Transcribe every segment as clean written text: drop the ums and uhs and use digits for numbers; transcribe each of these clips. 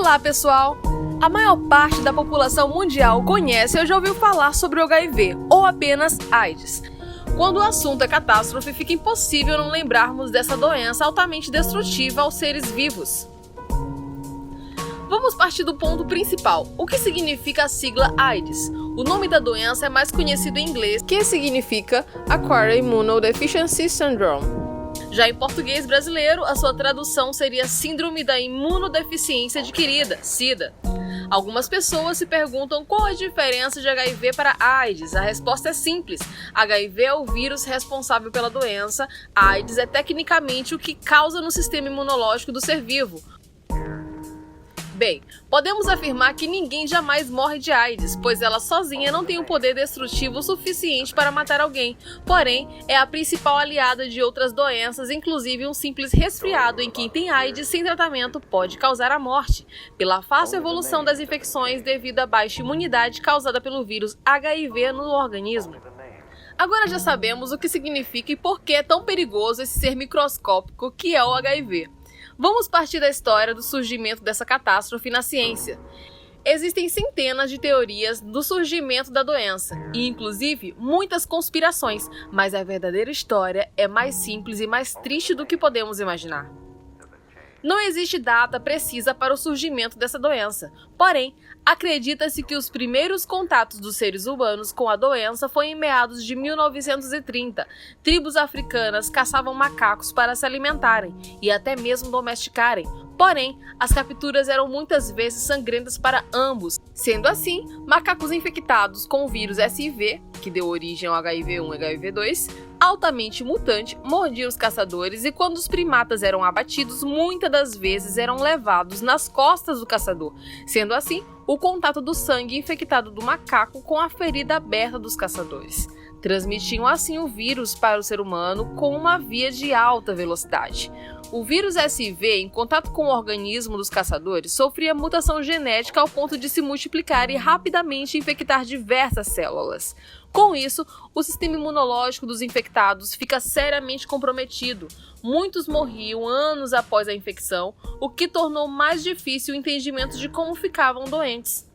Olá, pessoal! A maior parte da população mundial conhece ou já ouviu falar sobre o HIV, ou apenas AIDS. Quando o assunto é catástrofe, fica impossível não lembrarmos dessa doença altamente destrutiva aos seres vivos. Vamos partir do ponto principal. O que significa a sigla AIDS? O nome da doença é mais conhecido em inglês, que significa Acquired Immunodeficiency Syndrome. Já em português brasileiro, a sua tradução seria Síndrome da Imunodeficiência Adquirida, SIDA. Algumas pessoas se perguntam qual a diferença de HIV para AIDS. A resposta é simples. HIV é o vírus responsável pela doença. AIDS é tecnicamente o que causa no sistema imunológico do ser vivo. Bem, podemos afirmar que ninguém jamais morre de AIDS, pois ela sozinha não tem um poder destrutivo suficiente para matar alguém. Porém, é a principal aliada de outras doenças, inclusive um simples resfriado em quem tem AIDS sem tratamento pode causar a morte, pela fácil evolução das infecções devido à baixa imunidade causada pelo vírus HIV no organismo. Agora já sabemos o que significa e por que é tão perigoso esse ser microscópico que é o HIV. Vamos partir da história do surgimento dessa catástrofe na ciência. Existem centenas de teorias do surgimento da doença, e inclusive muitas conspirações, mas a verdadeira história é mais simples e mais triste do que podemos imaginar. Não existe data precisa para o surgimento dessa doença, porém, acredita-se que os primeiros contatos dos seres humanos com a doença foi em meados de 1930. Tribos africanas caçavam macacos para se alimentarem e até mesmo domesticarem. Porém, as capturas eram muitas vezes sangrentas para ambos. Sendo assim, macacos infectados com o vírus SIV, que deu origem ao HIV-1 e HIV-2, altamente mutante, mordiam os caçadores e quando os primatas eram abatidos, muitas das vezes eram levados nas costas do caçador. Sendo assim, o contato do sangue infectado do macaco com a ferida aberta dos caçadores. Transmitiam assim o vírus para o ser humano com uma via de alta velocidade. O vírus SIV, em contato com o organismo dos caçadores, sofria mutação genética ao ponto de se multiplicar e rapidamente infectar diversas células. Com isso, o sistema imunológico dos infectados fica seriamente comprometido. Muitos morriam anos após a infecção, o que tornou mais difícil o entendimento de como ficavam doentes.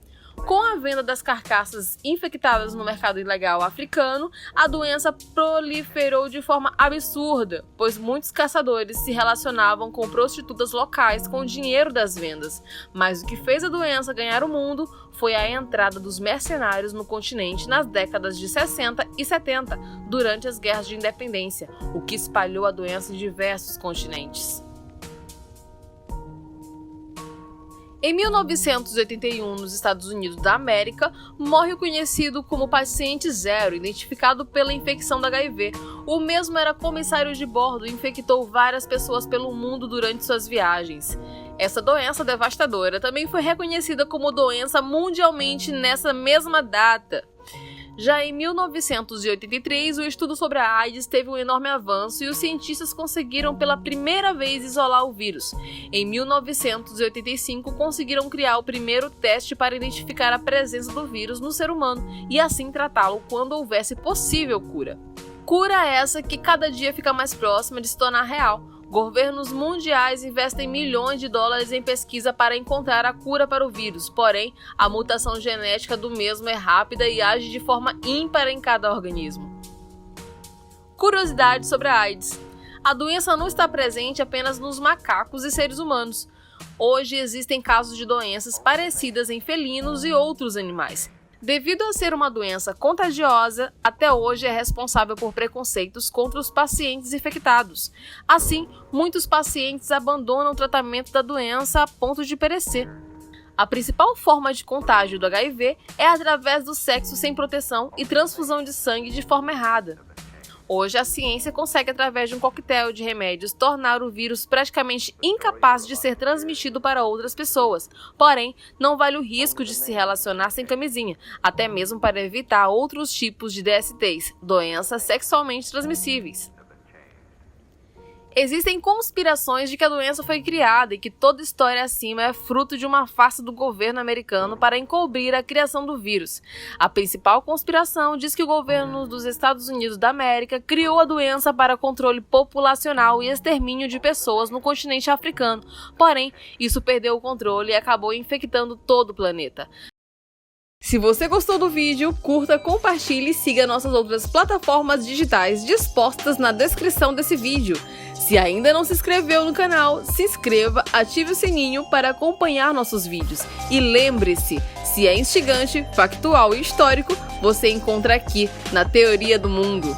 Com a venda das carcaças infectadas no mercado ilegal africano, a doença proliferou de forma absurda, pois muitos caçadores se relacionavam com prostitutas locais com o dinheiro das vendas. Mas o que fez a doença ganhar o mundo foi a entrada dos mercenários no continente nas décadas de 60 e 70, durante as guerras de independência, o que espalhou a doença em diversos continentes. Em 1981, nos Estados Unidos da América, morre o conhecido como paciente zero, identificado pela infecção da HIV. O mesmo era comissário de bordo e infectou várias pessoas pelo mundo durante suas viagens. Essa doença devastadora também foi reconhecida como doença mundialmente nessa mesma data. Já em 1983, o estudo sobre a AIDS teve um enorme avanço e os cientistas conseguiram pela primeira vez isolar o vírus. Em 1985, conseguiram criar o primeiro teste para identificar a presença do vírus no ser humano e assim tratá-lo quando houvesse possível cura. Cura essa que cada dia fica mais próxima de se tornar real. Governos mundiais investem milhões de dólares em pesquisa para encontrar a cura para o vírus, porém, a mutação genética do mesmo é rápida e age de forma ímpar em cada organismo. Curiosidade sobre a AIDS. A doença não está presente apenas nos macacos e seres humanos. Hoje existem casos de doenças parecidas em felinos e outros animais. Devido a ser uma doença contagiosa, até hoje é responsável por preconceitos contra os pacientes infectados. Assim, muitos pacientes abandonam o tratamento da doença a ponto de perecer. A principal forma de contágio do HIV é através do sexo sem proteção e transfusão de sangue de forma errada. Hoje, a ciência consegue, através de um coquetel de remédios, tornar o vírus praticamente incapaz de ser transmitido para outras pessoas. Porém, não vale o risco de se relacionar sem camisinha, até mesmo para evitar outros tipos de DSTs, doenças sexualmente transmissíveis. Existem conspirações de que a doença foi criada e que toda história acima é fruto de uma farsa do governo americano para encobrir a criação do vírus. A principal conspiração diz que o governo dos Estados Unidos da América criou a doença para controle populacional e extermínio de pessoas no continente africano. Porém, isso perdeu o controle e acabou infectando todo o planeta. Se você gostou do vídeo, curta, compartilhe e siga nossas outras plataformas digitais dispostas na descrição desse vídeo. Se ainda não se inscreveu no canal, se inscreva, ative o sininho para acompanhar nossos vídeos. E lembre-se, se é instigante, factual e histórico, você encontra aqui na Teoria do Mundo.